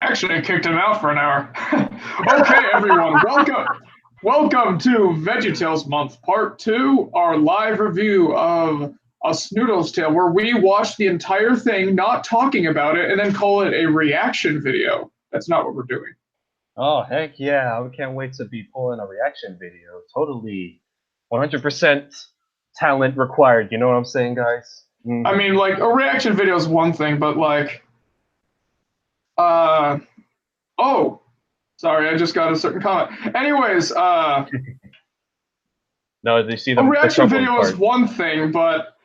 Actually, I kicked him out for an hour. Okay, everyone, welcome to VeggieTales Month Part 2, our live review of A Snoodle's Tale, where we watch the entire thing, not talking about it, and then call it a reaction video. That's not what we're doing. Oh, heck yeah. I can't wait to be pulling a reaction video. Totally 100% talent required. You know what I'm saying, guys? I mean, like, a reaction video is one thing, but like, uh, oh, sorry, I just got a certain comment. Anyways, No, you see a the reaction troubling video is part. one thing, but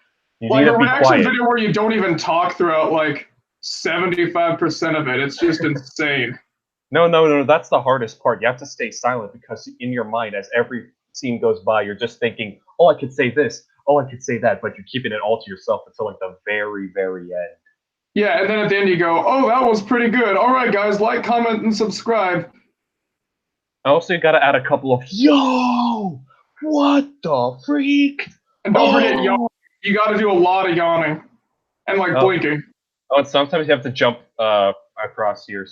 You need like to a be reaction quiet. video where you don't even talk throughout like 75% of it. It's just insane. No. That's the hardest part. You have to stay silent because in your mind, as every scene goes by, you're just thinking, oh, I could say this. Oh, I could say that. But you're keeping it all to yourself until like the very, very end. Yeah, and then at the end you go, oh, that was pretty good. All right, guys, like, comment, and subscribe. Also, you gotta add a couple of, yo, what the freak? And don't forget, Oh, you got to do a lot of yawning and like oh, blinking. oh, and sometimes you have to jump across your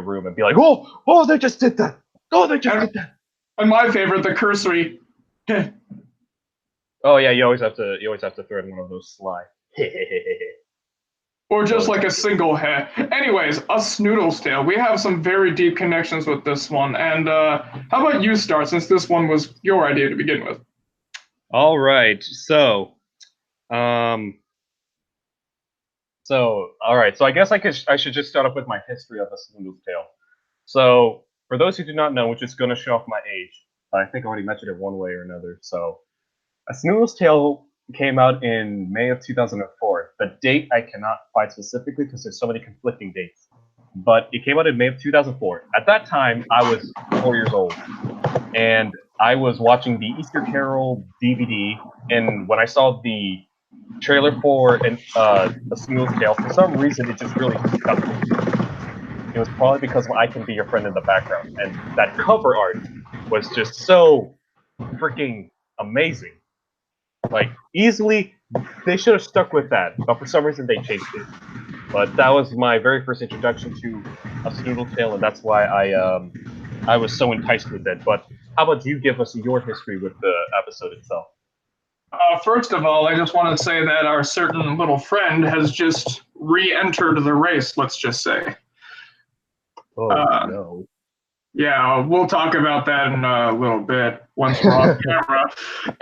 room and be like, oh, they just did that. Oh, they just And, did that. and my favorite, the cursory. Oh yeah, you always have to throw in one of those sly. Or You just always like a have to. single head. Anyways, a Snoodle's Tale. We have some very deep connections with this one. And how about you start, since this one was your idea to begin with? All right, um, all right, so I guess I should just start off with my history of the Snoodle's Tale. So for those who do not know, which is going to show off my age, I think I already mentioned it one way or another. So A Snoodle's Tale came out in May of 2004. The date I cannot find specifically because there's so many conflicting dates. But it came out in May of 2004. At that time, I was 4 years old, and I was watching the Easter Carol DVD. And when I saw the trailer for A Snoodle's Tale, for some reason, it just really stuck with me. It was probably because of I Can Be Your Friend in the background, and that cover art was just so freaking amazing. Like, easily, they should have stuck with that, but for some reason they changed it. But that was my very first introduction to A Snoodle Tale, and that's why I was so enticed with it. But how about you give us your history with the episode itself? First of all, I just want to say that our certain little friend has just re-entered the race. Let's just say. Oh Uh, no. yeah, we'll talk about that in a little bit once we're off camera.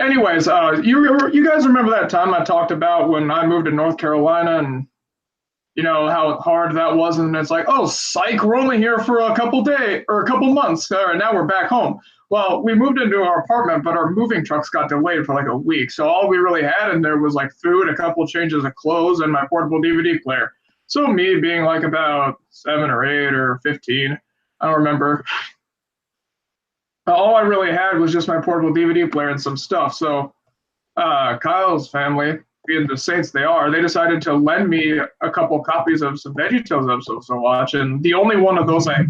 Anyways, you guys remember that time I talked about when I moved to North Carolina and you know how hard that was, and it's like, oh, psych, we're only here for a couple days or a couple months, and now we're back home. Well, we moved into our apartment, but our moving trucks got delayed for like a week, so all we really had in there was like food, a couple changes of clothes, and my portable DVD player. So me being like about 7 or 8 or 15, I don't remember. All I really had was just my portable DVD player and some stuff. So Kyle's family, being the saints they are, they decided to lend me a couple copies of some VeggieTales episodes to watch, and the only one of those I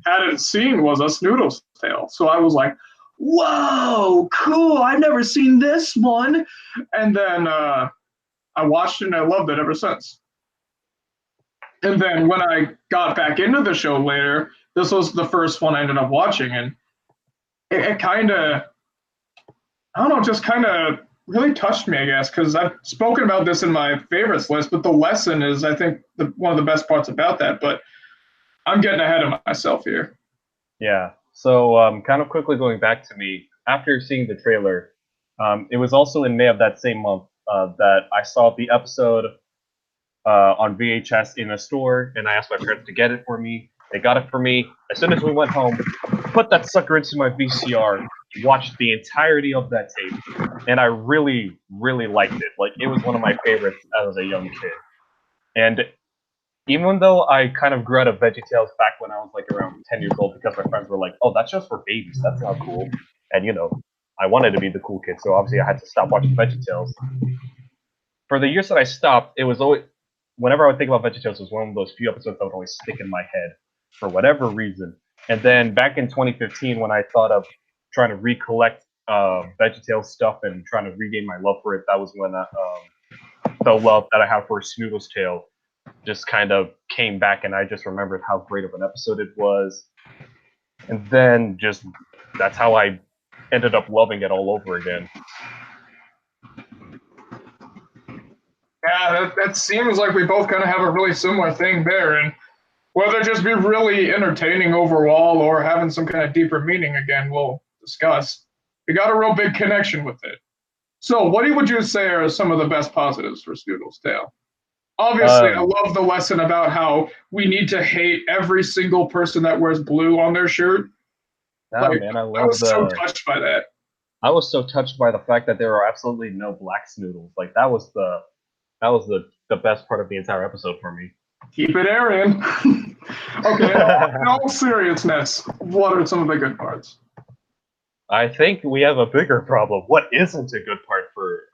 hadn't seen was a Snoodle's Tale. So I was like, "Whoa, cool! I've never seen this one." And then I watched it and I loved it ever since. And then when I got back into the show later, this was the first one I ended up watching, and it kind of, I don't know, just kind of really touched me, I guess, because I've spoken about this in my favorites list, but the lesson is, I think, one of the best parts about that. But I'm getting ahead of myself here. Yeah. So, kind of quickly going back to me, after seeing the trailer, it was also in May of that same month that I saw the episode on VHS in a store, and I asked my parents to get it for me. They got it for me. As soon as we went home, put that sucker into my VCR, watched the entirety of that tape, and I really, really liked it. Like, it was one of my favorites as a young kid. And even though I kind of grew out of VeggieTales back when I was like around 10 years old because my friends were like, oh, that's just for babies. That's not cool. And, I wanted to be the cool kid, so obviously I had to stop watching VeggieTales. For the years that I stopped, it was always, whenever I would think about VeggieTales, it was one of those few episodes that would always stick in my head for whatever reason. And then back in 2015, when I thought of trying to recollect VeggieTales stuff and trying to regain my love for it, that was when the love that I have for Snoodle's Tale just kind of came back, and I just remembered how great of an episode it was. And then just that's how I ended up loving it all over again. Yeah, that seems like we both kind of have a really similar thing there. And whether it just be really entertaining overall or having some kind of deeper meaning, again, we'll discuss. We got a real big connection with it. So, what would you say are some of the best positives for Snoodle's Tale? Obviously, I love the lesson about how we need to hate every single person that wears blue on their shirt. Oh man, I was so touched by that. I was so touched by the fact that there are absolutely no black Snoodles. Like that was the best part of the entire episode for me. Keep it Aryan. Okay, in all seriousness, what are some of the good parts? I think we have a bigger problem. What isn't a good part for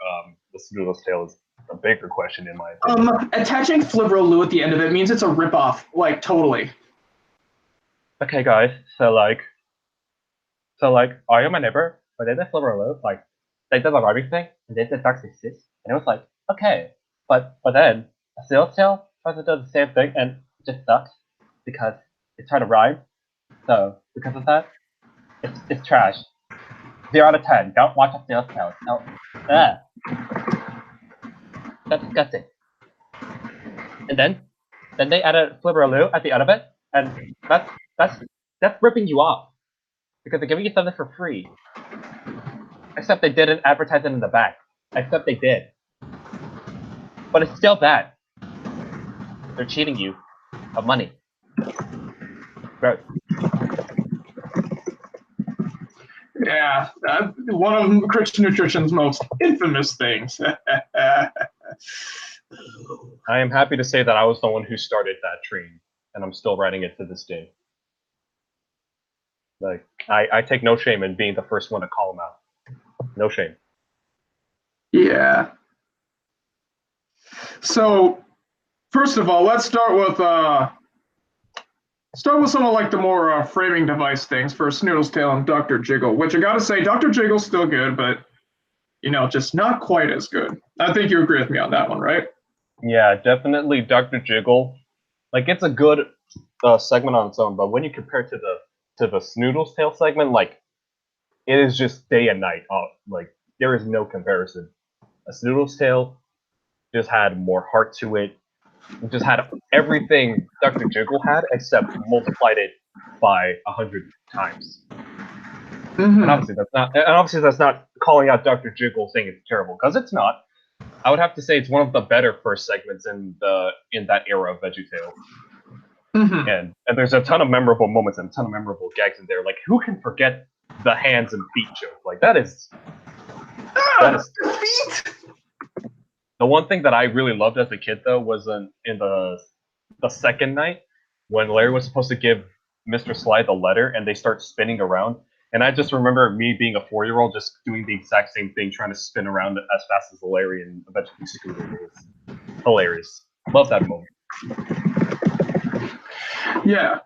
the Snoodle's Tale is a bigger question in my opinion. Attaching Flivro at the end of it means it's a ripoff, like totally. Okay, guys. So are you my neighbor? But then the Flivro like they did the rhyming thing, and they did Dark 66, and it was like okay, but then a Snoodle's Tale tries to do the same thing, and it just sucks because it's trying to rhyme. So because of that, it's trash. 0 out of 10. Don't watch a Snoodle's Tale. No. That's disgusting. And then they added Flibberaloo at the end of it, and that's ripping you off because they're giving you something for free. Except they didn't advertise it in the back. Except they did, but it's still bad. They're cheating you of money. Gross. Yeah, one of Christian Nutrition's most infamous things. I am happy to say that I was the one who started that train, and I'm still riding it to this day. Like, I take no shame in being the first one to call him out. No shame. Yeah. So, first of all, let's start with some of like the more framing device things for Snoodle's Tale and Dr. Jiggle, which I gotta say, Dr. Jiggle's still good, but just not quite as good. I think you agree with me on that one, right? Yeah, definitely Dr. Jiggle. Like it's a good segment on its own, but when you compare it to the Snoodle's Tale segment, like it is just day and night. Like there is no comparison. A Snoodle's Tale just had more heart to it. It just had everything Dr. Jiggle had, except multiplied it by 100 times. Mm-hmm. And obviously that's not calling out Dr. Jiggle saying it's terrible, because it's not. I would have to say it's one of the better first segments in that era of VeggieTales. Mm-hmm. And there's a ton of memorable moments and a ton of memorable gags in there. Like who can forget the hands and feet joke? Like that is feet. The one thing that I really loved as a kid though was in the second night when Larry was supposed to give Mr. Sly the letter and they start spinning around. And I just remember me being a 4-year-old just doing the exact same thing, trying to spin around as fast as Larry and eventually Scooter. It was hilarious. Love that moment. Yeah.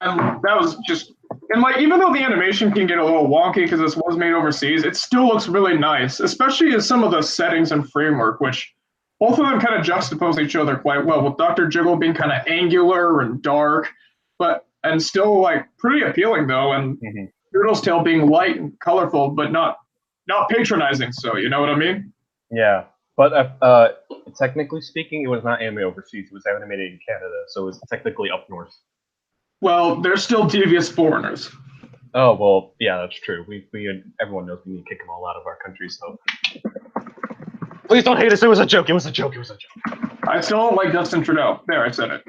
And that was just, and like, even though the animation can get a little wonky because this was made overseas, it still looks really nice, especially as some of the settings and framework, which both of them kind of juxtapose each other quite well, with Dr. Jiggle being kind of angular and dark, and still like pretty appealing though, and Snoodle's Tale being light and colorful, but not patronizing. So you know what I mean? Yeah, but technically speaking, it was not anime overseas. It was animated in Canada, so it was technically up north. Well, they're still devious foreigners. Oh well, yeah, that's true. We everyone knows we need to kick them all out of our country. So please don't hate us. It was a joke. It was a joke. It was a joke. I still don't like Justin Trudeau. There, I said it.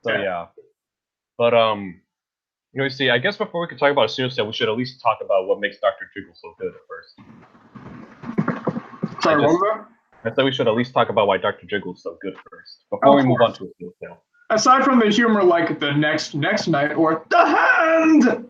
So yeah, but see, I guess before we can talk about Snoodle's Tale, we should at least talk about what makes Dr. Jiggle so good at first. Sorry, what was that? I said we should at least talk about why Dr. Jiggle is so good first before we move on to Snoodle's Tale. Aside from the humor, like the next night or the hand,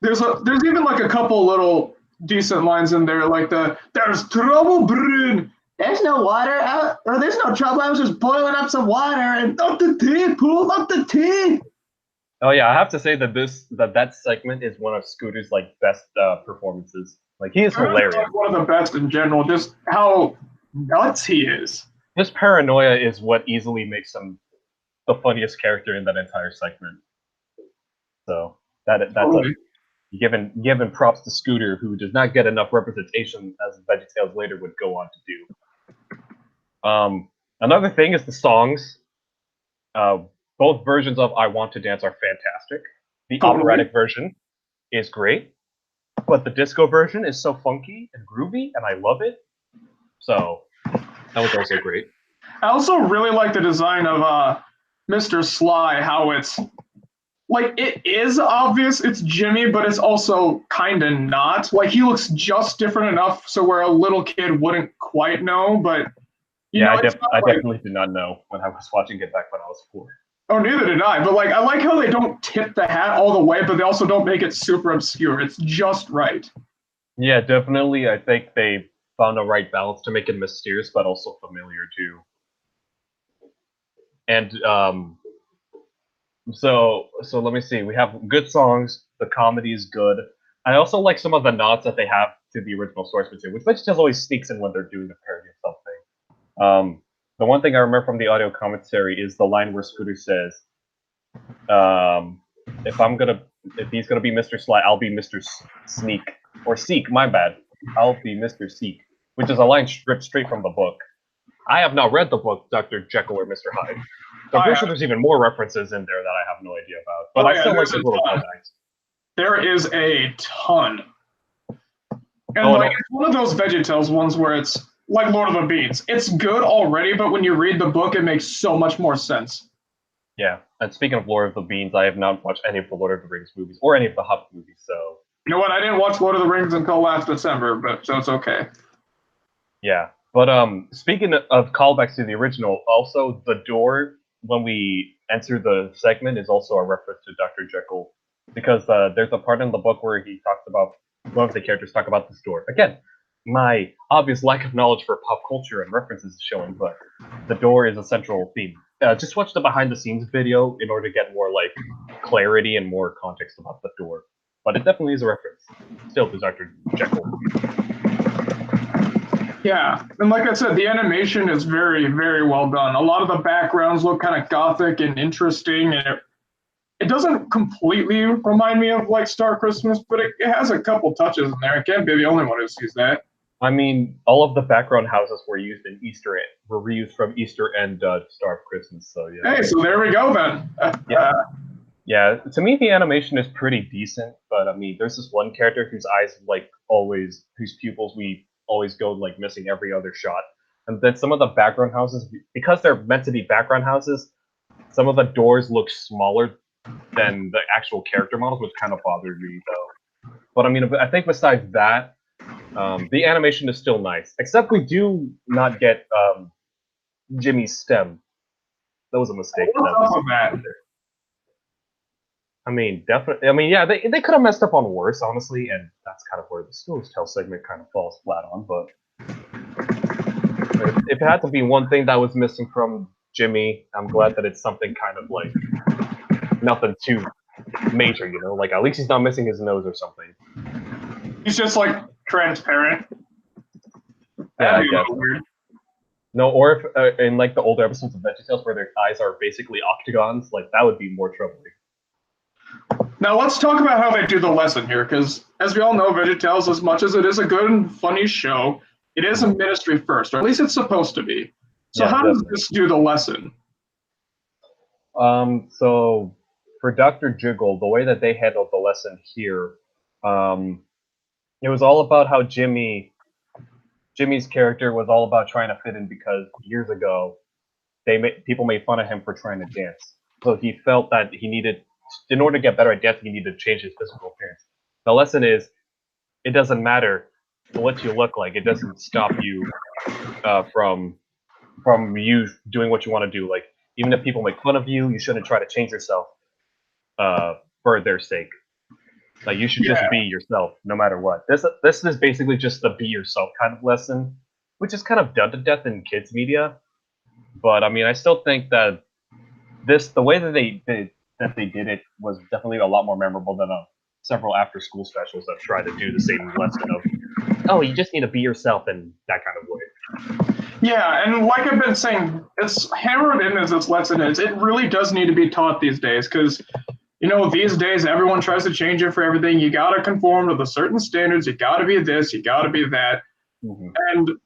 there's even like a couple little decent lines in there, like there's trouble brewing. There's no water out, or there's no trouble. I was just boiling up some water and up the tea, pull up the tea. Oh yeah, I have to say that that segment is one of Scooter's like best performances. Like, he is hilarious. Like one of the best in general. Just how nuts he is. His paranoia is what easily makes him the funniest character in that entire segment. So that's Totally. given props to Scooter, who does not get enough representation as VeggieTales later would go on to do. Another thing is the songs. Both versions of "I Want to Dance" are fantastic. The Totally. operatic version is great, but the disco version is so funky and groovy, and I love it. So that was also great. I also really like the design of Mr. Sly, how it's like it is obvious it's Jimmy, but it's also kind of not. Like he looks just different enough so where a little kid wouldn't quite know, but you know, I it's not like, definitely did not know when I was watching it back when I was 4. oh, neither did I. But like, I like how they don't tip the hat all the way, but they also don't make it super obscure. It's just right. Yeah, definitely. I think they found a right balance to make it mysterious, but also familiar too. And so let me see. We have good songs. The comedy is good. I also like some of the nods that they have to the original source material, which VeggieTales always sneaks in when they're doing a parody of something. The one thing I remember from the audio commentary is the line where Scooter says, if he's gonna be Mr. Sly, I'll be Mr. Sneak. Or Seek, my bad. I'll be Mr. Seek, which is a line stripped straight from the book. I have not read the book, Dr. Jekyll or Mr. Hyde. So I'm pretty sure there's even more references in there that I have no idea about. But I still like the little callbacks. There is a ton. And it's one of those VeggieTales ones where it's like Lord of the Beans. It's good already, but when you read the book, it makes so much more sense. Yeah, and speaking of Lord of the Beans, I have not watched any of the Lord of the Rings movies or any of the Hobbit movies, so... You know what? I didn't watch Lord of the Rings until last December, but so it's okay. Yeah, but speaking of callbacks to the original, also the door when we enter the segment is also a reference to Dr. Jekyll, because there's a part in the book where he talks about, one of the characters talk about this door. Again, my obvious lack of knowledge for pop culture and references is showing, but the door is a central theme. Just watch the behind the scenes video in order to get more like clarity and more context about the door. But it definitely is a reference still to Dr. Jekyll. Yeah, and like I said, the animation is very, very well done. A lot of the backgrounds look kind of gothic and interesting, and it doesn't completely remind me of like Star Christmas, but it has a couple touches in there. I can't be the only one who sees that. I mean, all of the background houses were used in Easter egg, were reused from Easter and Star of Christmas. So yeah. Hey, so there we go then. Yeah, to me the animation is pretty decent, but I mean, there's this one character whose eyes whose pupils we always go like missing every other shot, and then some of the background houses, because they're meant to be background houses, some of the doors look smaller than the actual character models, which kind of bothered me though. But I mean, I think besides that, the animation is still nice, except we do not get Jimmy's stem. That was a mistake. I mean, definitely. I mean, yeah, they could have messed up on worse, honestly, and that's kind of where the Snoodle Tale segment kind of falls flat on. But if it had to be one thing that was missing from Jimmy, I'm glad that it's something kind of like nothing too major, you know? Like, at least he's not missing his nose or something. He's just like transparent. Yeah, I guess. No, or if in like the older episodes of VeggieTales where their eyes are basically octagons, like that would be more troubling. Now let's talk about how they do the lesson here, because as we all know, VeggieTales, as much as it is a good and funny show, it is a ministry first, or at least it's supposed to be. So how does this do the lesson? So for Dr. Jiggle, the way that they handled the lesson here, it was all about how Jimmy's character was all about trying to fit in because years ago, people made fun of him for trying to dance. So he felt that he needed, in order to get better at dancing, he needed to change his physical appearance. The lesson is, it doesn't matter what you look like. It doesn't stop you from you doing what you want to do. Like, even if people make fun of you, you shouldn't try to change yourself for their sake. Like, you should just be yourself, no matter what. This is basically just the be yourself kind of lesson, which is kind of done to death in kids media. But I mean, I still think that the way that they did it was definitely a lot more memorable than a several after-school specials that try to do the same lesson of, oh, you just need to be yourself in that kind of way. Yeah, and like I've been saying, it's hammered in as this lesson is. It really does need to be taught these days because, these days everyone tries to change it for everything. You got to conform to the certain standards. You got to be this. You got to be that. Mm-hmm. And,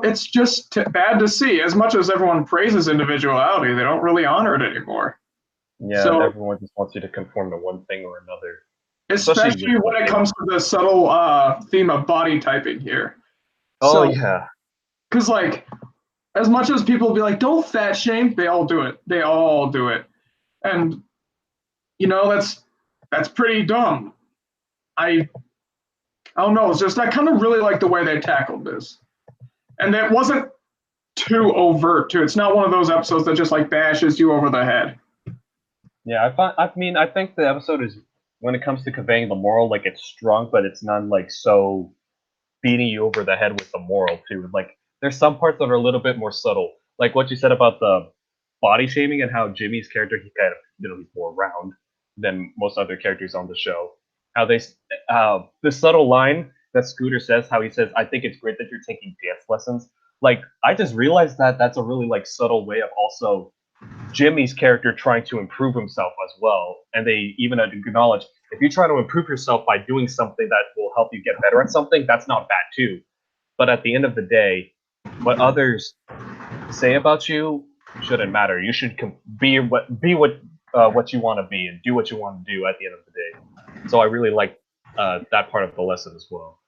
it's just bad to see. As much as everyone praises individuality, they don't really honor it anymore. Yeah, so, everyone just wants you to conform to one thing or another. Especially when it comes to the subtle theme of body typing here. Oh, yeah. Because, as much as people be like, don't fat shame, they all do it. They all do it. And, that's pretty dumb. I don't know. It's just I kind of really like the way they tackled this. And it wasn't too overt, too. It's not one of those episodes that just, bashes you over the head. Yeah, I think the episode is, when it comes to conveying the moral, it's strong, but it's not, so beating you over the head with the moral, too. There's some parts that are a little bit more subtle. Like what you said about the body shaming and how Jimmy's character, he kind of, he's more round than most other characters on the show. How the subtle line that Scooter says, how he says, I think it's great that you're taking dance lessons. I just realized that that's a really, subtle way of also Jimmy's character trying to improve himself as well. And they even acknowledge, if you try to improve yourself by doing something that will help you get better at something, that's not bad too. But at the end of the day, what others say about you shouldn't matter. You should be what you want to be and do what you want to do at the end of the day. So I really like that part of the lesson as well.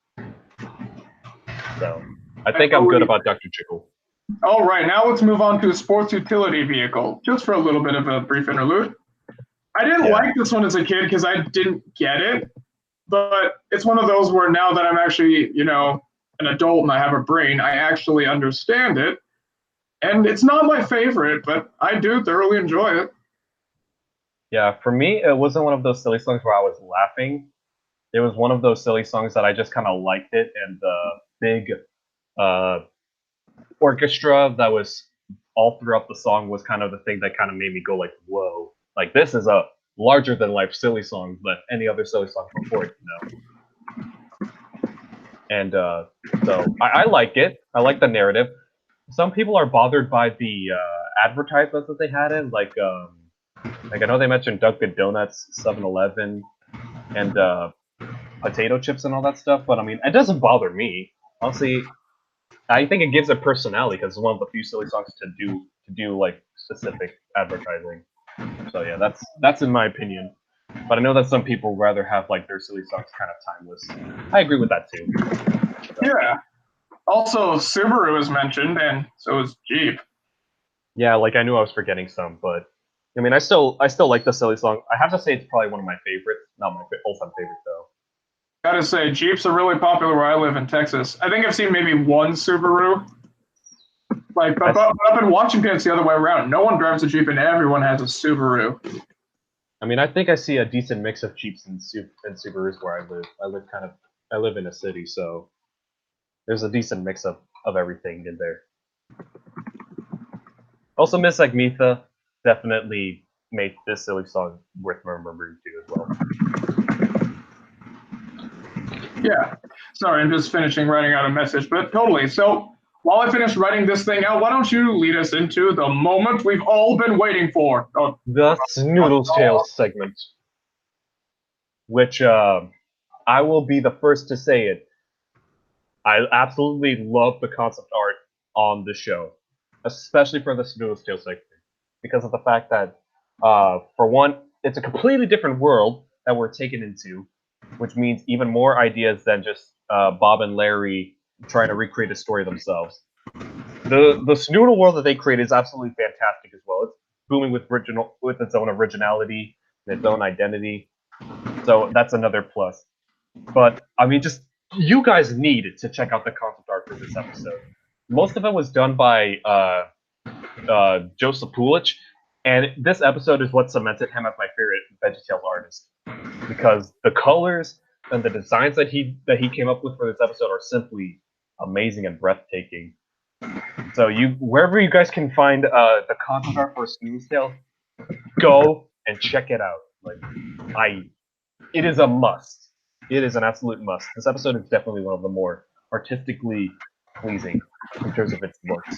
So I think I'm good about Dr. Chickle. All right, now let's move on to a sports utility vehicle, just for a little bit of a brief interlude. I didn't like this one as a kid because I didn't get it, but it's one of those where now that I'm actually, an adult and I have a brain, I actually understand it. And it's not my favorite, but I do thoroughly enjoy it. Yeah, for me, it wasn't one of those silly songs where I was laughing. It was one of those silly songs that I just kind of liked it, and the big orchestra that was all throughout the song was kind of the thing that kind of made me go whoa. This is a larger than life silly song than any other silly song before it, And so I like it. I like the narrative. Some people are bothered by the advertisements that they had in, I know they mentioned Dunkin' Donuts, 7-Eleven, and potato chips and all that stuff, but I mean, it doesn't bother me. Honestly, I think it gives it personality because it's one of the few silly songs to do specific advertising. So yeah, that's in my opinion. But I know that some people rather have their silly songs kind of timeless. I agree with that too. So. Yeah. Also, Subaru is mentioned, and so is Jeep. Yeah, I knew I was forgetting some, but I mean, I still like the silly song. I have to say it's probably one of my favorites. Not my all-time favorite though. Gotta say, Jeeps are really popular where I live in Texas. I think I've seen maybe one Subaru. But up in Washington, it's the other way around. No one drives a Jeep, and everyone has a Subaru. I mean, I think I see a decent mix of Jeeps and Subarus where I live. I live in a city, so there's a decent mix of everything in there. Also, Miss Agnetha definitely made this silly song worth remembering too as well. Yeah. Sorry, I'm just finishing writing out a message, but totally. So while I finish writing this thing out, why don't you lead us into the moment we've all been waiting for? The Snoodle's Tales segment. Which I will be the first to say it. I absolutely love the concept art on the show, especially for the Snoodle's Tales segment, because of the fact that, for one, it's a completely different world that we're taken into, which means even more ideas than just Bob and Larry trying to recreate a story themselves. The Snoodle world that they create is absolutely fantastic as well. It's booming with its own originality and its own identity. So that's another plus. But I mean, just you guys need to check out the concept art for this episode. Most of it was done by Joseph Pulich, and this episode is what cemented him as my favorite VeggieTales artist, because the colors and the designs that he came up with for this episode are simply amazing and breathtaking. So wherever you guys can find the concept art for Snoodle's Tale, go and check it out. it is a must. It is an absolute must. This episode is definitely one of the more artistically pleasing in terms of its looks.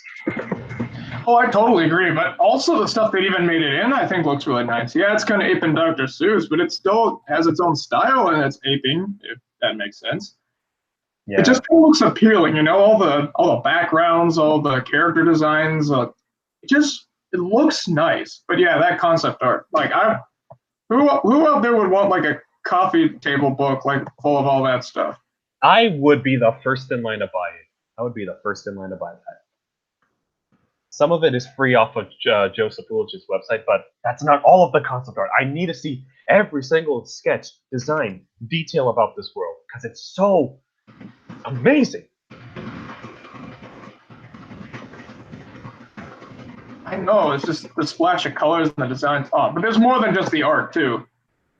Oh, I totally agree. But also the stuff that even made it in, I think, looks really nice. Yeah, it's kind of aping Dr. Seuss, but it still has its own style and it's aping, if that makes sense. Yeah. It just kind of looks appealing, you know, all the backgrounds, all the character designs. It looks nice. But yeah, that concept art, like who out there would want like a coffee table book like full of all that stuff? I would be the first in line to buy it. I would be the first in line to buy that. Some of it is free off of Joseph Ulich's website, but that's not all of the concept art. I need to see every single sketch, design, detail about this world, because it's so amazing. I know, it's just the splash of colors and the designs. Oh, but there's more than just the art, too.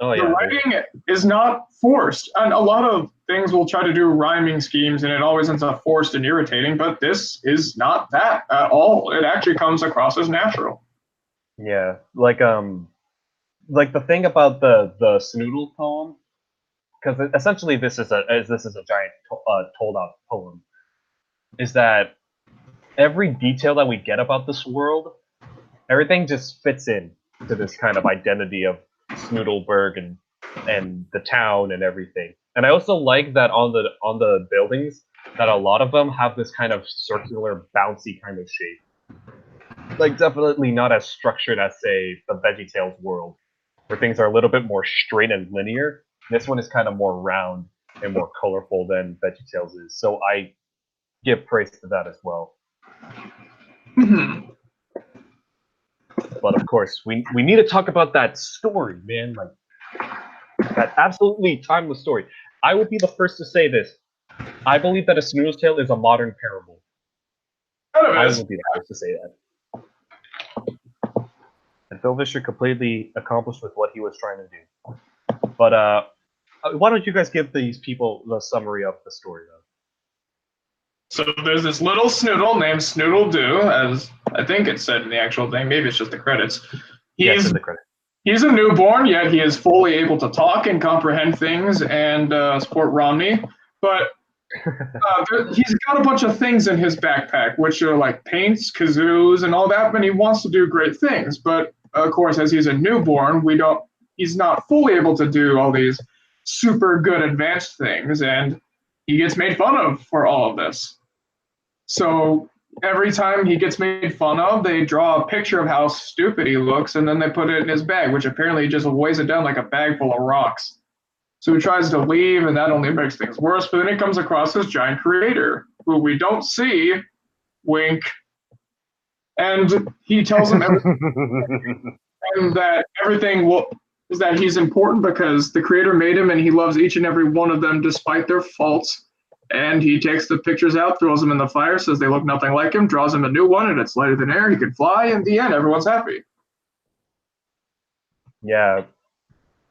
Oh, yeah. The writing is not forced. And a lot of things will try to do rhyming schemes, and it always ends up forced and irritating, but this is not that at all. It actually comes across as natural. Yeah, like the thing about the Snoodle poem, because essentially this is a giant told out poem, is that every detail that we get about this world, everything just fits in to this kind of identity of Snoodleburg and the town and everything. And I also like that on the buildings that a lot of them have this kind of circular, bouncy kind of shape. Like definitely not as structured as say the VeggieTales world, where things are a little bit more straight and linear. This one is kind of more round and more colorful than VeggieTales is. So I give praise to that as well. But of course, we need to talk about that story, man. Like that absolutely timeless story. I will be the first to say this. I believe that A Snoodle's Tale is a modern parable. I will be the first to say that. And Phil Vischer completely accomplished with what he was trying to do. But why don't you guys give these people the summary of the story, though? So there's this little Snoodle named Snoodle Doo, as I think it's said in the actual thing. Maybe it's just the credits. Yes, in the credits. He's a newborn, yet he is fully able to talk and comprehend things and support Romney. But he's got a bunch of things in his backpack, which are like paints, kazoos, and all that. And he wants to do great things. But of course, as he's a newborn, he's not fully able to do all these super good advanced things, and he gets made fun of for all of this. So every time he gets made fun of, they draw a picture of how stupid he looks, and then they put it in his bag, which apparently just weighs it down like a bag full of rocks. So he tries to leave, and that only makes things worse. But then he comes across this giant creator, who we don't see, wink, and he tells him everything, and that is that he's important because the creator made him, and he loves each and every one of them despite their faults. And he takes the pictures out, throws them in the fire, says they look nothing like him, draws him a new one, and it's lighter than air. He can fly. In the end, everyone's happy. Yeah.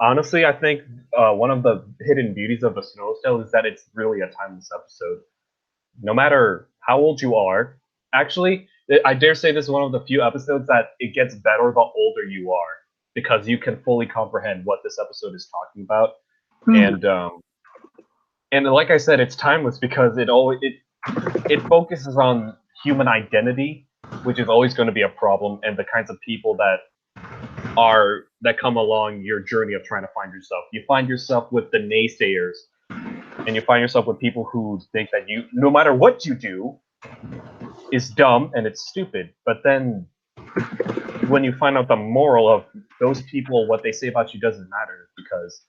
Honestly, I think one of the hidden beauties of A Snoodle's Tale is that it's really a timeless episode. No matter how old you are, actually, I dare say this is one of the few episodes that it gets better the older you are, because you can fully comprehend what this episode is talking about. And like I said, it's timeless because it focuses on human identity, which is always going to be a problem, and the kinds of people that come along your journey of trying to find yourself. You find yourself with the naysayers, and you find yourself with people who think that you, no matter what you do, is dumb and it's stupid. But then when you find out the moral of those people, what they say about you doesn't matter because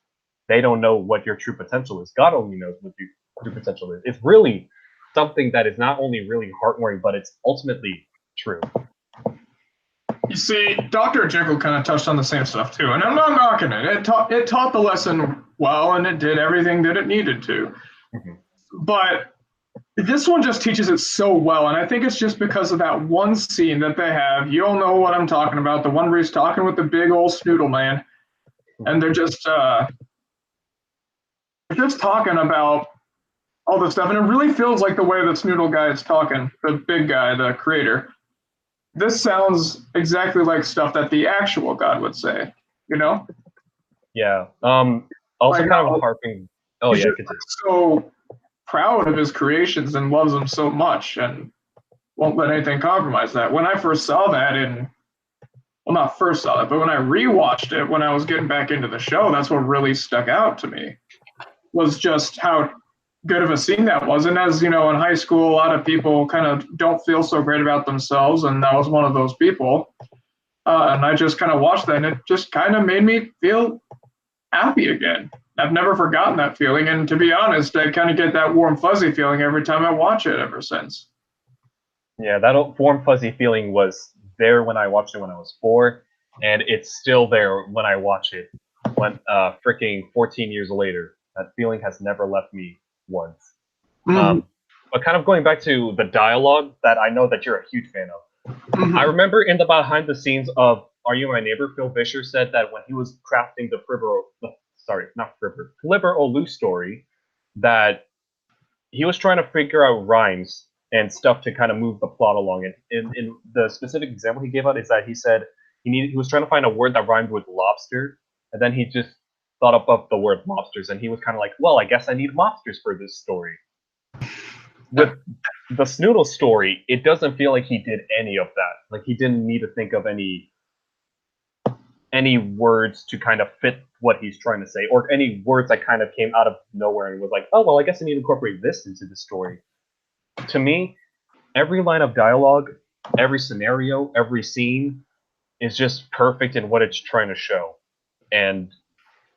they don't know what your true potential is. God only knows what your true potential is. It's really something that is not only really heartwarming, but it's ultimately true. You see, Dr. Jekyll kind of touched on the same stuff too, and I'm not knocking it. It taught the lesson well, and it did everything that it needed to. Mm-hmm. But this one just teaches it so well, and I think it's just because of that one scene that they have. You all know what I'm talking about, the one where he's talking with the big old Snoodle man, and they're just talking about all this stuff, and it really feels like the way the Snoodle guy is talking, the big guy, the creator. This sounds exactly like stuff that the actual God would say, you know? Yeah. Also, Like, kind of harping. Oh he's yeah, just continue. so proud of his creations and loves them so much and won't let anything compromise that. When I first saw that well, not first saw it, but when I rewatched it when I was getting back into the show, that's what really stuck out to me was just how good of a scene that was. And as you know, in high school, a lot of people kind of don't feel so great about themselves, and that was one of those people. And I just kind of watched that, and it just kind of made me feel happy again. I've never forgotten that feeling, and to be honest, I kind of get that warm fuzzy feeling every time I watch it ever since. Yeah, that warm fuzzy feeling was there when I watched it when I was 4, and it's still there when I watch it when freaking 14 years later. That feeling has never left me once. But kind of going back to the dialogue that I know that you're a huge fan of. I remember in the behind the scenes of Are You My Neighbor, Phil Vischer said that when he was crafting the Flibber Olu story, that he was trying to figure out rhymes and stuff to kind of move the plot along. And in the specific example he gave out is that he said he was trying to find a word that rhymed with lobster, and then he just thought up of the word lobsters, and he was kind of like, well, I guess I need lobsters for this story. With the Snoodle story, it doesn't feel like he did any of that. Like he didn't need to think of any words to kind of fit what he's trying to say, or any words that kind of came out of nowhere and was like, oh, well, I guess I need to incorporate this into the story. To me, every line of dialogue, every scenario, every scene is just perfect in what it's trying to show. And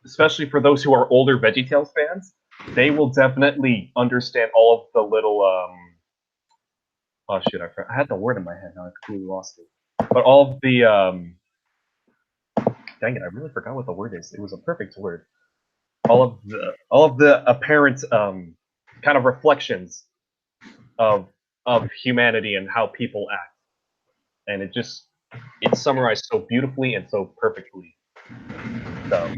especially for those who are older VeggieTales fans, they will definitely understand all of the little oh shit, I had the word in my head, now I completely lost it. But all of the dang it, I really forgot what the word is. It was a perfect word. All of the apparent kind of reflections of humanity and how people act. And it's summarized so beautifully and so perfectly. So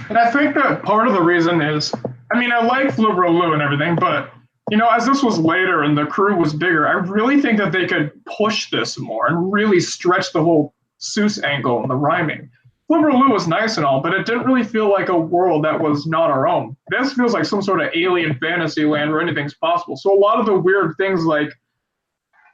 And I think that part of the reason is, I mean, I like Flubro Lou and everything, but you know, as this was later and the crew was bigger, I really think that they could push this more and really stretch the whole Seuss angle and the rhyming. Flubro Lou was nice and all, but it didn't really feel like a world that was not our own. This feels like some sort of alien fantasy land where anything's possible. So a lot of the weird things like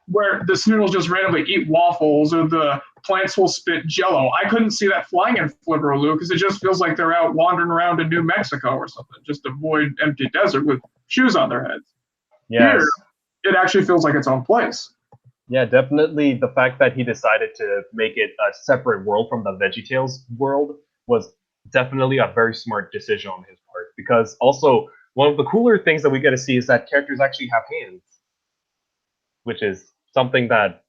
where the Snoodles just randomly eat waffles or the plants will spit jello. I couldn't see that flying in Flibberaloo because it just feels like they're out wandering around in New Mexico or something, just avoid empty desert with shoes on their heads. yes. Here, it actually feels like its own place. Yeah, definitely the fact that he decided to make it a separate world from the VeggieTales world was definitely a very smart decision on his part. Because also, one of the cooler things that we get to see is that characters actually have hands. Which is something that,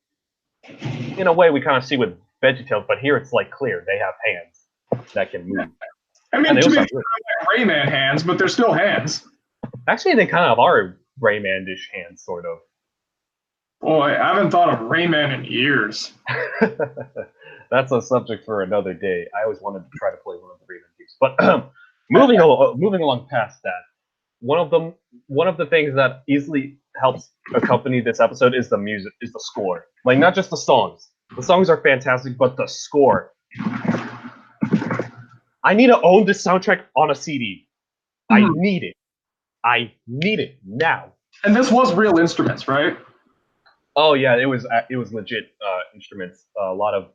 in a way, we kind of see with VeggieTales, but here it's like clear. They have hands that can move. I mean, to be fair, like Rayman hands, but they're still hands. Actually, they kind of are Rayman-ish hands, sort of. Boy, I haven't thought of Rayman in years. That's a subject for another day. I always wanted to try to play one of the Rayman games. But moving along past that, one of the things that easily helps accompany this episode is the music, is the score. Like, not just the songs. The songs are fantastic, but the score. I need to own this soundtrack on a CD. I need it. I need it now. And this was real instruments, right? Oh yeah, it was legit instruments. A lot of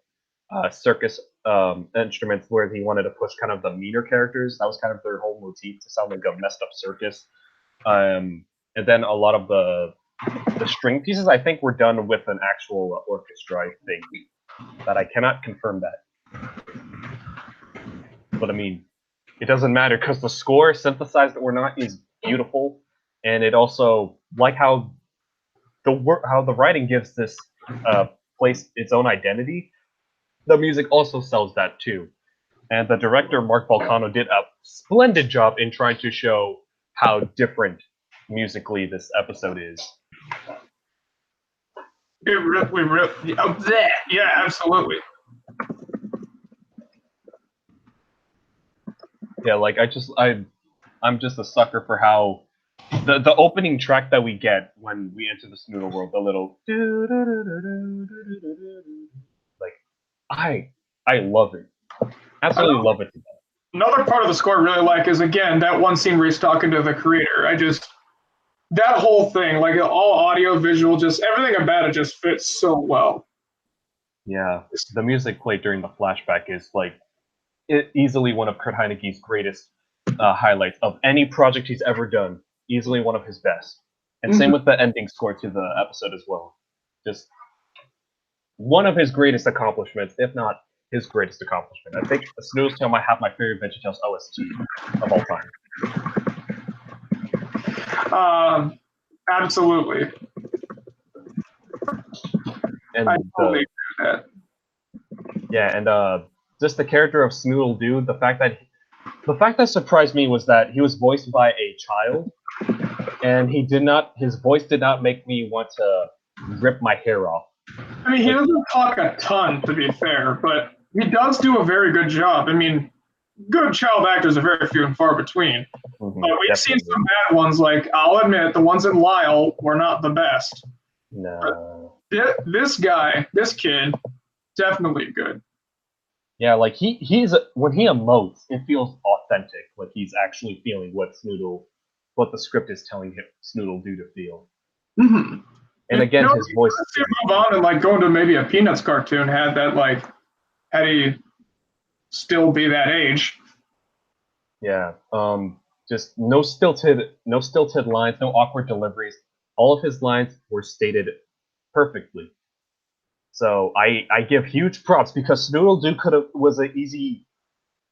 circus instruments where he wanted to push kind of the meaner characters. That was kind of their whole motif to sound like a messed up circus. And then a lot of the string pieces, I think, were done with an actual orchestra, I think. But I cannot confirm that. But I mean, it doesn't matter because the score, synthesized or not, is beautiful, and it also, like how the writing gives this place its own identity, the music also sells that too. And the director, Mark Volcano, did a splendid job in trying to show how different musically this episode is. Yeah, absolutely. Yeah, like I'm just a sucker for how the opening track that we get when we enter the Snoodle world, the little like I love it. Absolutely love it. Another part of the score I really like is again that one scene where he's talking to the creator. That whole thing, like all audio, visual, just everything about it just fits so well. Yeah, the music played during the flashback is like easily one of Kurt Heineke's greatest highlights of any project he's ever done. Easily one of his best. And same with the ending score to the episode as well. Just one of his greatest accomplishments, if not his greatest accomplishment. I think Snoodle's Tale might have my favorite VeggieTales OST of all time. Absolutely. And I totally agree with that. Yeah, and just the character of Snoodle Dude, the fact that surprised me was that he was voiced by a child, and his voice did not make me want to rip my hair off. I mean, he doesn't talk a ton, to be fair, but he does do a very good job. I mean, good child actors are very few and far between. But we've seen some bad ones, like, I'll admit, the ones in Lyle were not the best. No. This kid, definitely good. Yeah, like he's when he emotes, it feels authentic. Like he's actually feeling what the script is telling him Snoodle do to feel. Mm-hmm. And again, his voice. Move on and like go into maybe a Peanuts cartoon had he still be that age. Yeah. Just no stilted lines, no awkward deliveries. All of his lines were stated perfectly. So I give huge props because Snoodle Dude was an easy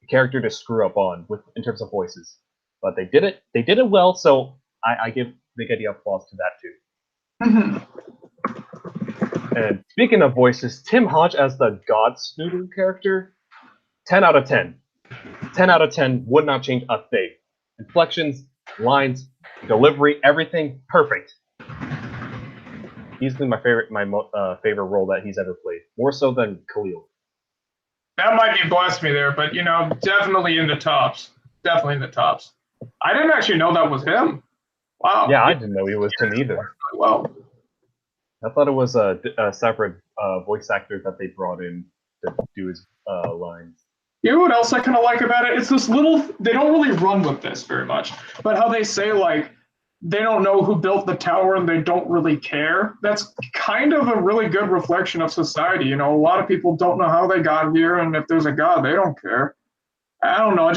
character to screw up on in terms of voices, but they did it well. So I give Big Eddie applause to that too. Mm-hmm. And speaking of voices, Tim Hodge as the God Snoodle character, 10 out of 10. 10 out of 10 would not change a thing. Inflections, lines, delivery, everything perfect. Easily my favorite role that he's ever played, more so than Khalil. That might be blasphemy there, but definitely in the tops. Definitely in the tops. I didn't actually know that was him. Wow. Yeah, I didn't know he was Tim either. Well, I thought it was a separate voice actor that they brought in to do his lines. You know what else I kind of like about it? It's this little. They don't really run with this very much, but how they say like they don't know who built the tower and they don't really care. That's kind of a really good reflection of society. A lot of people don't know how they got here, and if there's a God, they don't care. I don't know.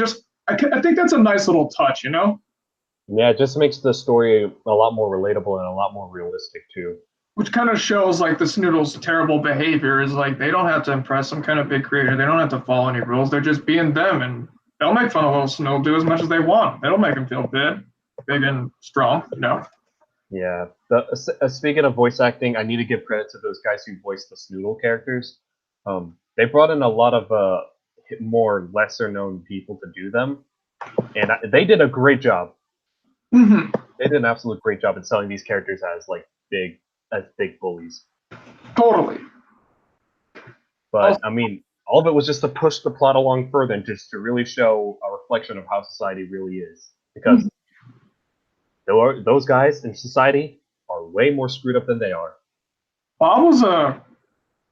I think that's a nice little touch. Yeah, it just makes the story a lot more relatable and a lot more realistic too. Which kind of shows like the Snoodles' terrible behavior is like they don't have to impress some kind of big creator. They don't have to follow any rules. They're just being them, and they'll make fun of little Snoodle do as much as they want. They don't make him feel big and strong. Yeah. Speaking of voice acting, I need to give credit to those guys who voiced the Snoodle characters. They brought in a lot of more lesser known people to do them, and they did a great job. Mm-hmm. They did an absolute great job in selling these characters as like big bullies. Totally. But I mean, all of it was just to push the plot along further and just to really show a reflection of how society really is. Because those guys in society are way more screwed up than they are. Bob was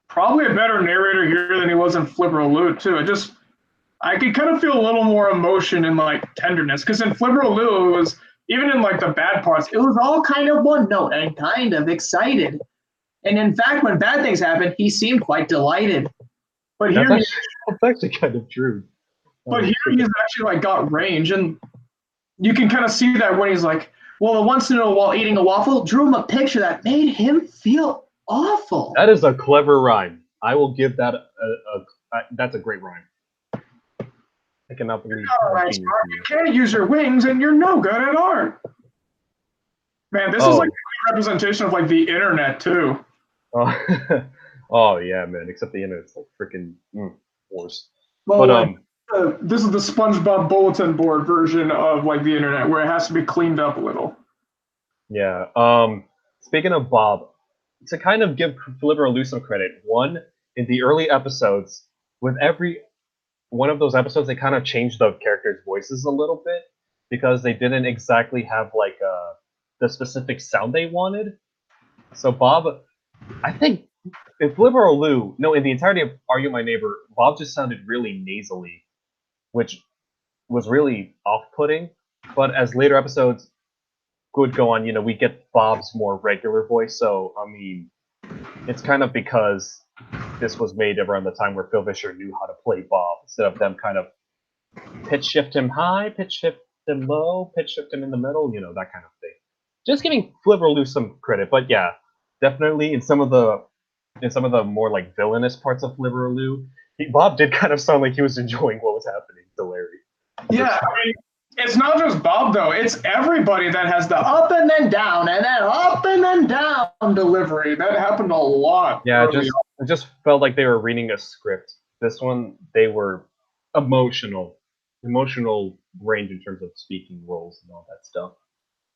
probably a better narrator here than he was in Flipper Lou too. I could kind of feel a little more emotion and like tenderness because in Flipper Lou it was even in like the bad parts, it was all kind of one note and kind of excited. And in fact, when bad things happened, he seemed quite delighted. But here, that's actually kind of true. But here he's actually like got range, and you can kind of see that when he's like, well, once in a while eating a waffle, drew him a picture that made him feel awful. That is a clever rhyme. I will give that that's a great rhyme. I cannot believe you can't use your wings, and you're no good at art. Man, this is like a representation of like the internet too. Oh yeah, man. Except the internet's like freaking worse. Well, but this is the SpongeBob bulletin board version of like the internet, where it has to be cleaned up a little. Yeah. Speaking of Bob, to kind of give Flipper Lou some credit, in the early episodes, with every one of those episodes, they kind of changed the characters' voices a little bit because they didn't exactly have like the specific sound they wanted. So Bob, I think in Flipper Lou, no, in the entirety of Are You My Neighbor, Bob just sounded really nasally, which was really off-putting. But as later episodes would go on, we get Bob's more regular voice. So I mean, it's kind of because this was made around the time where Phil Vischer knew how to play Bob, instead of them kind of pitch shift him high, pitch shift him low, pitch shift him in the middle, that kind of thing. Just giving Flibberloo some credit, but yeah, definitely in some of the more like villainous parts of Flibberloo, Bob did kind of sound like he was enjoying what was happening to Larry. Yeah, I mean, it's not just Bob though. It's everybody that has the up and then down and then up and then down delivery. That happened a lot. Yeah, it just felt like they were reading a script. This one, they were emotional range in terms of speaking roles and all that stuff.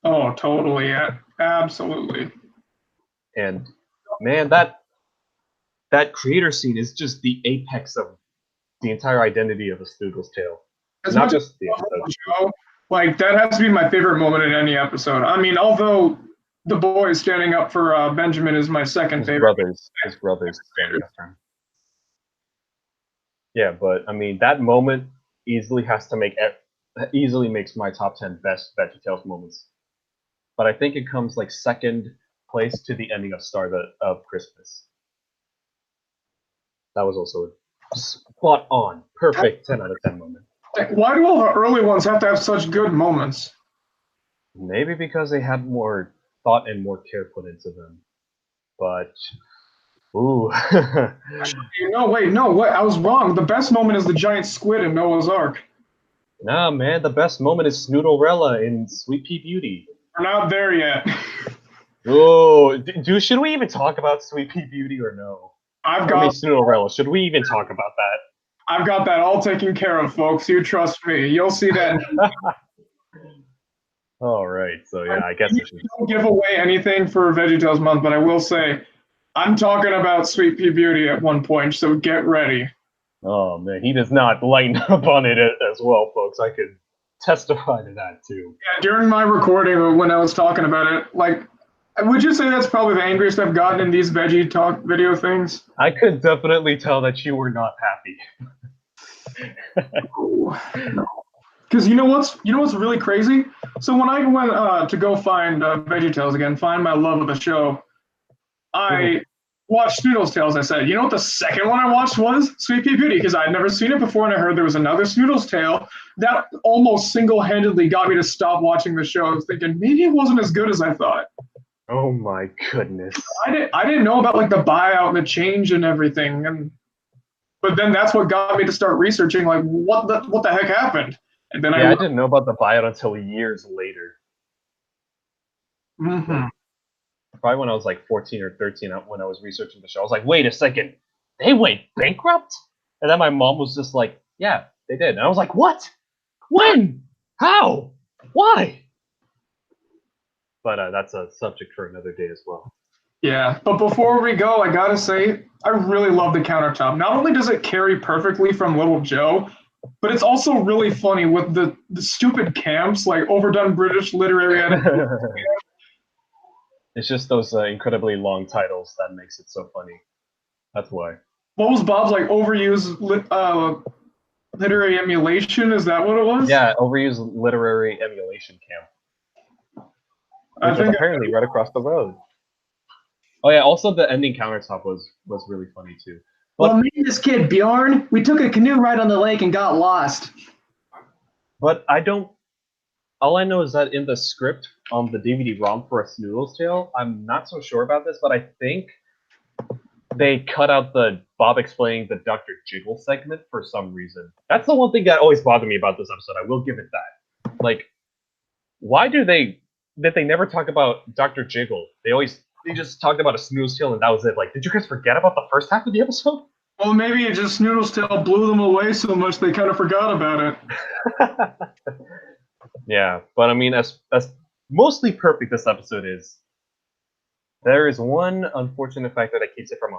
Oh, totally. Yeah, absolutely. And man, that creator scene is just the apex of the entire identity of a Snoodle's Tale. As Not much just the as episode. show, like that has to be my favorite moment in any episode. I mean, although the boy standing up for Benjamin is my second favorite. His brothers standing up for him. Yeah, but I mean that moment easily makes my top 10 best VeggieTales moments. But I think it comes like second place to the ending of of Christmas. That was also a spot on, perfect 10 out of 10 moment. Why do all the early ones have to have such good moments? Maybe because they had more thought and more care put into them. But ooh. Wait, I was wrong. The best moment is the giant squid in Noah's Ark. Nah, man, the best moment is Snoodlerella in Sweet Pea Beauty. We're not there yet. Oh, should we even talk about Sweet Pea Beauty or no? I've got Snoodlerella. Should we even talk about that? I've got that all taken care of, folks. You trust me. You'll see that. All right. So yeah, I guess I should. Don't give away anything for VeggieTales month, but I will say I'm talking about Sweet Pea Beauty at one point, so get ready. Oh man, he does not lighten up on it as well, folks. I could testify to that too. Yeah, during my recording when I was talking about it, like, would you say that's probably the angriest I've gotten in these Veggie Talk video things? I could definitely tell that you were not happy. Because you know what's really crazy? So when I went to go find VeggieTales again, find my love of the show, I watched Snoodle's Tales. I said, you know what the second one I watched was? Sweet Pea Beauty, because I'd never seen it before, and I heard there was another Snoodle's Tale. That almost single-handedly got me to stop watching the show. I was thinking maybe it wasn't as good as I thought. Oh my goodness! I didn't know about like the buyout and the change and everything, but then that's what got me to start researching like what the heck happened. And then I didn't know about the buyout until years later. Mm-hmm. Probably when I was like 14 or 13, when I was researching the show, I was like, wait a second, they went bankrupt? And then my mom was just like, yeah, they did. And I was like, what? When? How? Why? But that's a subject for another day as well. Yeah, but before we go, I gotta say, I really love the countertop. Not only does it carry perfectly from Little Joe, but it's also really funny with the stupid camps, like overdone British literary editing. It's just those incredibly long titles that makes it so funny. That's why. What was Bob's like overused literary emulation? Is that what it was? Yeah, overused literary emulation camp. Which was apparently right across the road. Oh yeah, also the ending countertop was really funny too. But, well, me and this kid Bjorn, we took a canoe ride on the lake and got lost. But all I know is that in the script on the DVD-ROM for A Snoodle's Tale, I'm not so sure about this, but I think they cut out the Bob explaining the Dr. Jiggle segment for some reason. That's the one thing that always bothered me about this episode. I will give it that. Like, why did they never talk about Dr. Jiggle? They just talked about A Snoodle's Tale and that was it. Like, did you guys forget about the first half of the episode? Well, maybe it just Snoodle's Tale blew them away so much they kind of forgot about it. Yeah, but I mean, as mostly perfect this episode is, there is one unfortunate factor that keeps it from 100%.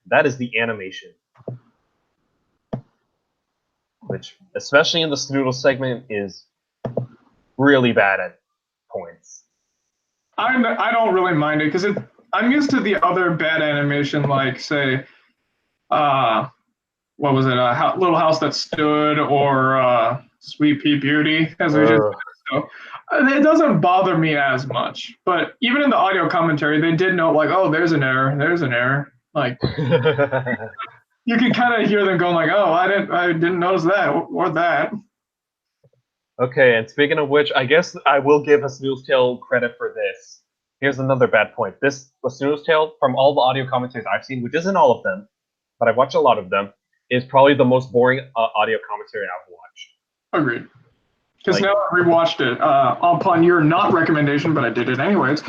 That is the animation. Which, especially in the Snoodle segment, is really bad at points. I don't really mind it, because I'm used to the other bad animation, like, say, what was it? Little House That Stood or Sweet Pea Beauty, as we just so it doesn't bother me as much. But even in the audio commentary, they did note like, oh, there's an error. Like you can kind of hear them going like, oh, I didn't notice that or that. Okay, and speaking of which, I guess I will give a Snoodle's Tale credit for this. Here's another bad point. This Snoodle's Tale, from all the audio commentaries I've seen, which isn't all of them, but I've watched a lot of them, is probably the most boring audio commentary I've watched. Agreed. Because now I rewatched it upon your not recommendation, but I did it anyways.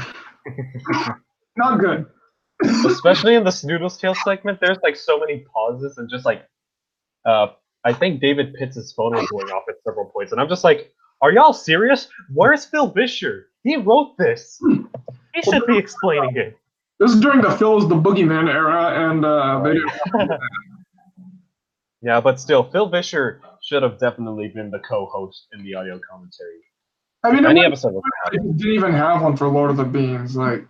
Not good. Especially in the Snoodle's Tale segment, there's like so many pauses and just like, I think David Pitts' phone was going off at several points, and I'm just like, are y'all serious? Where's Phil Vischer? He wrote this. He should be explaining it. This is during the Phil's the Boogeyman era, and they didn't. Yeah, but still, Phil Vischer should have definitely been the co-host in the audio commentary. I mean, any episode was didn't even have one for Lord of the Beans, like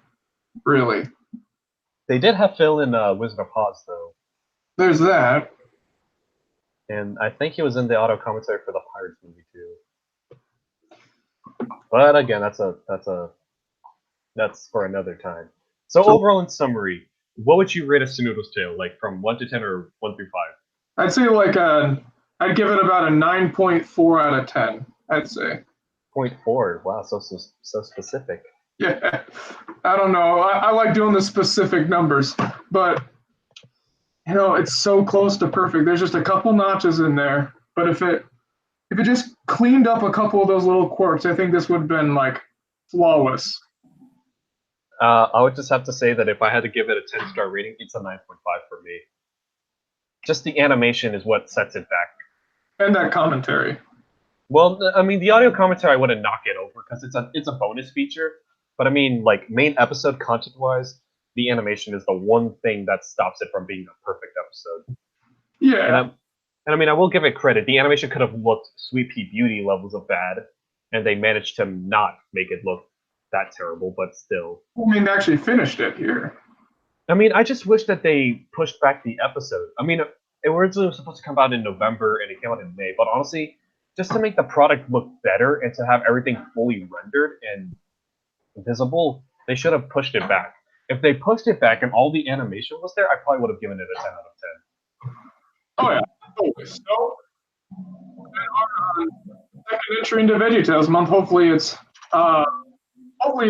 really. They did have Phil in Wizard of Oz, though. There's that. And I think he was in the auto commentary for the Pirates movie too. But again, that's for another time. So overall, in summary, what would you rate a Snoodle's Tale? Like from 1 to 10 or 1 through 5? I'd say like I'd give it about a 9.4 out of 10. I'd say. 0.4. Wow, so specific. Yeah, I don't know. I like doing the specific numbers, but you know it's so close to perfect. There's just a couple notches in there, but if it just cleaned up a couple of those little quirks, I think this would have been like flawless. I would just have to say that if I had to give it a 10-star rating, it's a 9.5 for me. Just the animation is what sets it back. And that commentary. Well, I mean, the audio commentary I wouldn't knock it over because it's a bonus feature. But I mean, like main episode content-wise, the animation is the one thing that stops it from being a perfect episode. Yeah. And I mean, I will give it credit. The animation could have looked Sweet Pea Beauty levels of bad, and they managed to not make it look that terrible, but still. I mean, they actually finished it here. I mean, I just wish that they pushed back the episode. I mean, it was supposed to come out in November, and it came out in May. But honestly, just to make the product look better and to have everything fully rendered and visible, they should have pushed it back. If they pushed it back and all the animation was there, I probably would have given it a 10 out of 10. Oh, yeah. Totally. So, our second entry into VeggieTales month. Hopefully you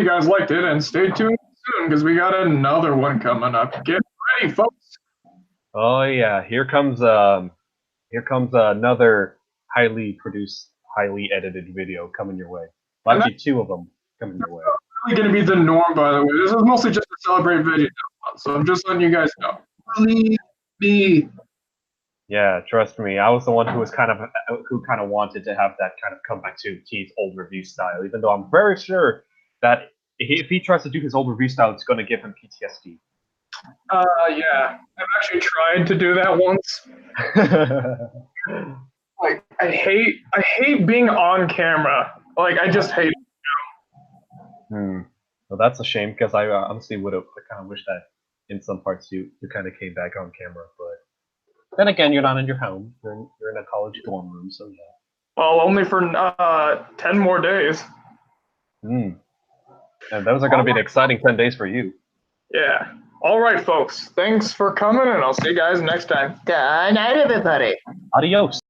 guys liked it, and stay tuned soon because we got another one coming up. Get ready, folks. Oh yeah, here comes another highly produced, highly edited video coming your way. Well, actually, 2 of them coming your way. Really going to be the norm, by the way. This is mostly just to celebrate VeggieTales month, so I'm just letting you guys know. Please be. Yeah, trust me. I was the one who kind of wanted to have that kind of comeback to T's old review style, even though I'm very sure that if he tries to do his old review style, it's going to give him PTSD. Yeah. I've actually tried to do that once. Like, I hate being on camera. Like, I just hate it. Well, that's a shame because I honestly would have kind of wished that in some parts you kind of came back on camera, but then again, you're not in your home. You're in a college dorm room, so yeah. Well, only for 10 more days. And those are going to be an exciting 10 days for you. Yeah. All right, folks. Thanks for coming, and I'll see you guys next time. Good night, everybody. Adios.